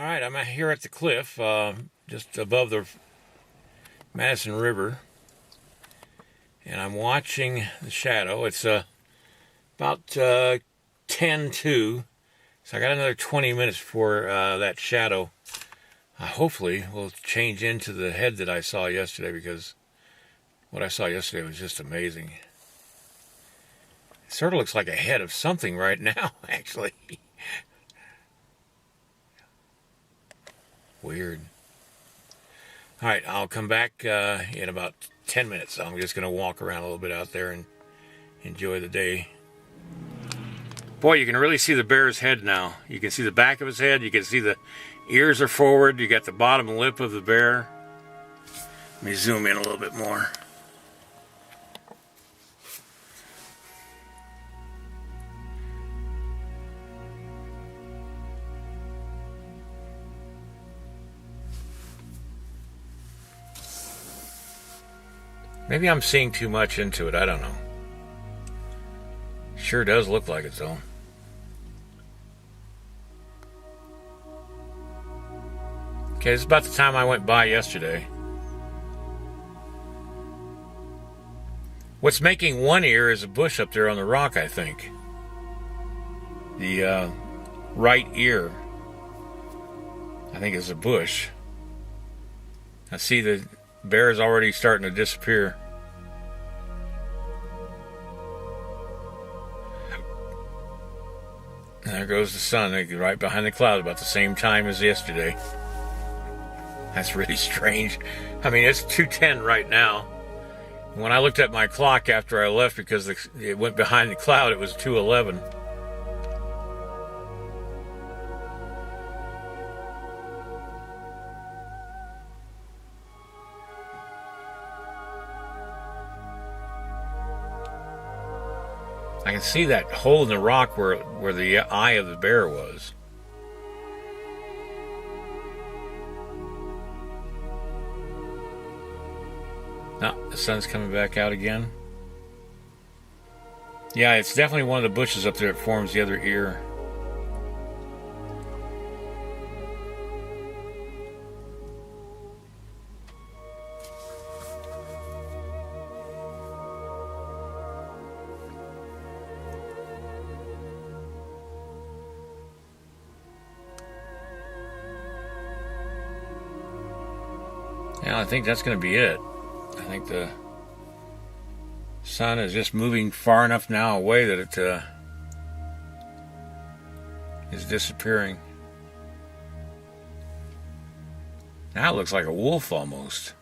All right, I'm here at the cliff, just above the Madison River, and I'm watching the shadow. It's about 10:02, so I got another 20 minutes before that shadow hopefully will change into the head that I saw yesterday, because what I saw yesterday was just amazing. It sort of looks like a head of something right now, actually. Weird. All right, I'll come back in about 10 minutes. I'm just going to walk around a little bit out there and enjoy the day. Boy, you can really see the bear's head now. You can see the back of his head. You can see the ears are forward. You got the bottom lip of the bear. Let me zoom in a little bit more. Maybe I'm seeing too much into it. I don't know. Sure does look like it, though. Okay, it's about the time I went by yesterday. What's making one ear is a bush up there on the rock, I think. The right ear, I think, is a bush. I see the bear is already starting to disappear. And there goes the sun, right behind the cloud, about the same time as yesterday. That's really strange. I mean, it's 2:10 right now. When I looked at my clock after I left, because it went behind the cloud, it was 2:11. I can see that hole in the rock where the eye of the bear was. No, the sun's coming back out again. Yeah, it's definitely one of the bushes up there that forms the other ear. Yeah, I think that's going to be it. I think the sun is just moving far enough now away that it is disappearing. Now it looks like a wolf almost.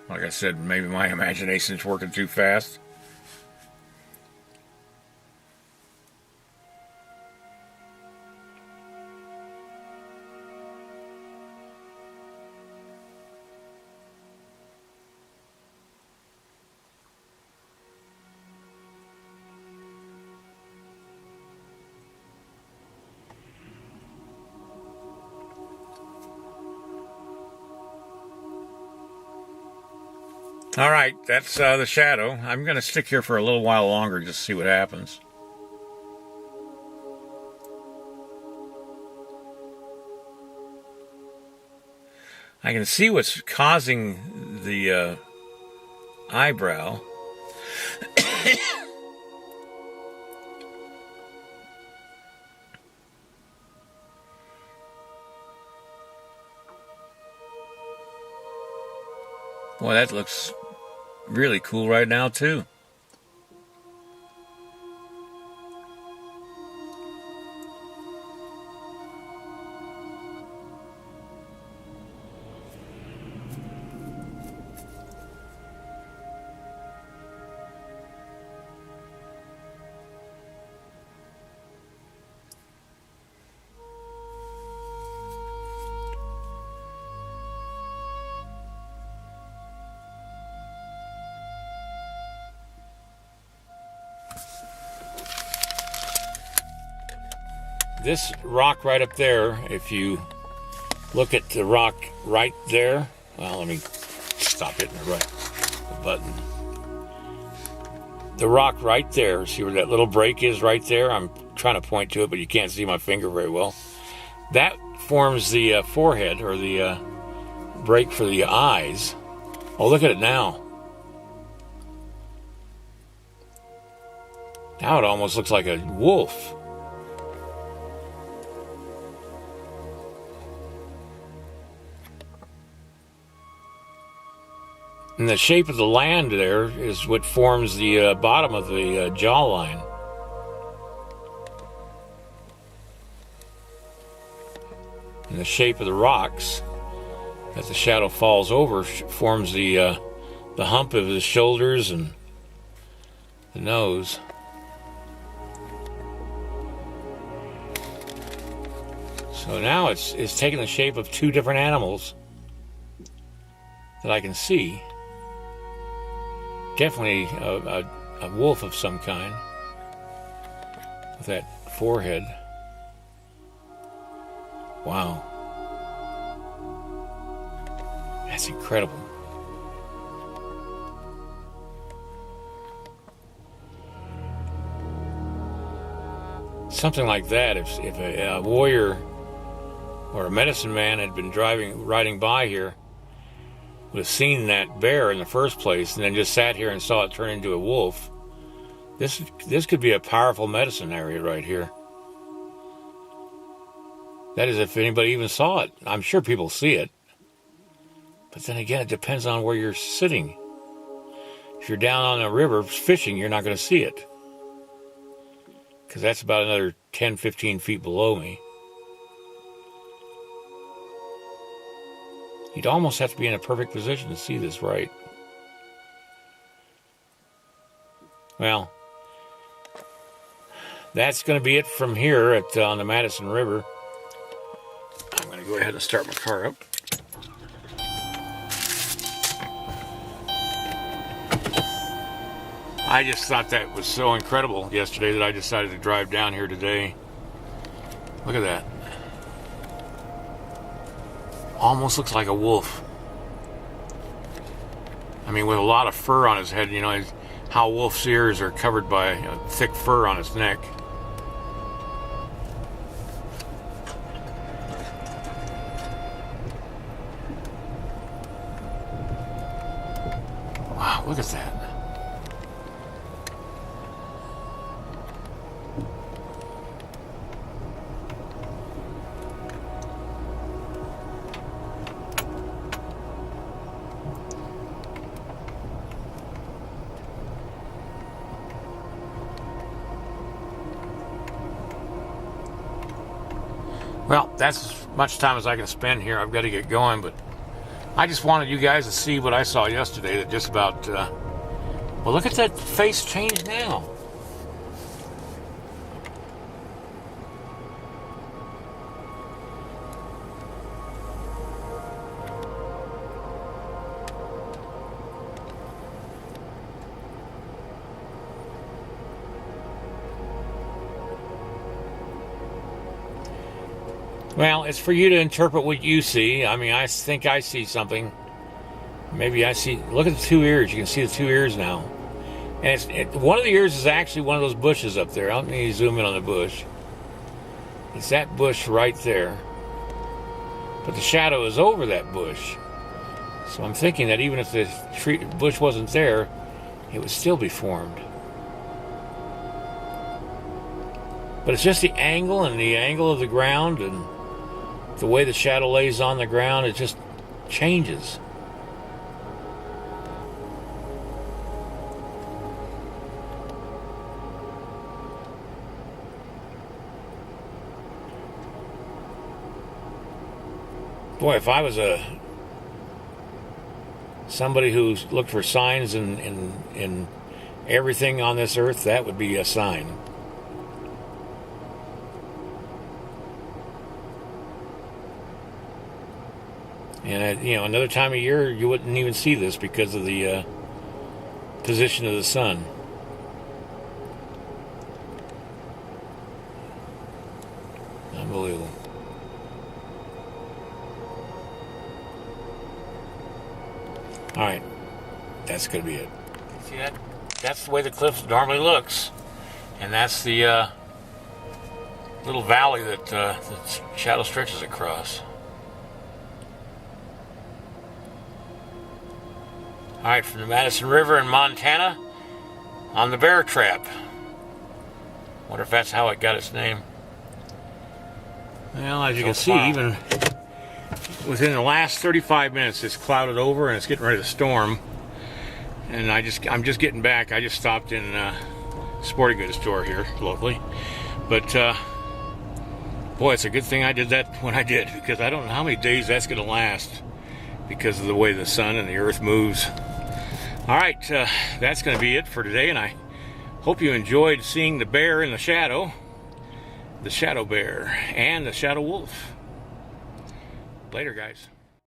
Like I said, maybe my imagination's working too fast. All right, that's the shadow. I'm going to stick here for a little while longer just to see what happens. I can see what's causing the eyebrow. Boy, that looks really cool right now, too. This rock right up there, if you look at the rock right there, well, let me stop hitting the button. The rock right there, see where that little break is right there? I'm trying to point to it, but you can't see my finger very well. That forms the forehead, or the break for the eyes. Oh, look at it now. Now it almost looks like a wolf. And the shape of the land there is what forms the bottom of the jawline. And the shape of the rocks that the shadow falls over forms the hump of the shoulders and the nose. So now it's taking the shape of two different animals that I can see. Definitely a wolf of some kind with that forehead. Wow. That's incredible. Something like that, if a warrior or a medicine man had been riding by here, would have seen that bear in the first place and then just sat here and saw it turn into a wolf. This could be a powerful medicine area right here. That is, if anybody even saw it. I'm sure people see it. But then again, it depends on where you're sitting. If you're down on a river fishing, you're not going to see it, because that's about another 10, 15 feet below me. You'd almost have to be in a perfect position to see this right. Well, that's going to be it from here on the Madison River. I'm going to go ahead and start my car up. I just thought that was so incredible yesterday that I decided to drive down here today. Look at that. Almost looks like a wolf. I mean, with a lot of fur on his head. You know how wolf's ears are covered by thick fur on his neck. Wow, look at that. Well, that's as much time as I can spend here. I've got to get going, but I just wanted you guys to see what I saw yesterday. That just about, well, look at that face change now. Well, it's for you to interpret what you see. I mean, I think I see something. Maybe I see... Look at the two ears. You can see the two ears now. And one of the ears is actually one of those bushes up there. Let me zoom in on the bush. It's that bush right there. But the shadow is over that bush. So I'm thinking that even if the bush wasn't there, it would still be formed. But it's just the angle and the angle of the ground and the way the shadow lays on the ground, it just changes. Boy, if I was somebody who looked for signs in everything on this earth, that would be a sign. And, another time of year, you wouldn't even see this because of the position of the sun. Unbelievable. All right. That's going to be it. See that? That's the way the cliff normally looks. And that's the little valley that the shadow stretches across. All right, from the Madison River in Montana on the bear trap. Wonder if that's how it got its name. Well, as you can see, even within the last 35 minutes, it's clouded over and it's getting ready to storm. And I'm just getting back. I just stopped in a sporting goods store here locally. But boy, it's a good thing I did that when I did, because I don't know how many days that's going to last because of the way the sun and the earth moves. All right, that's going to be it for today, and I hope you enjoyed seeing the bear in the shadow bear, and the shadow wolf. Later, guys.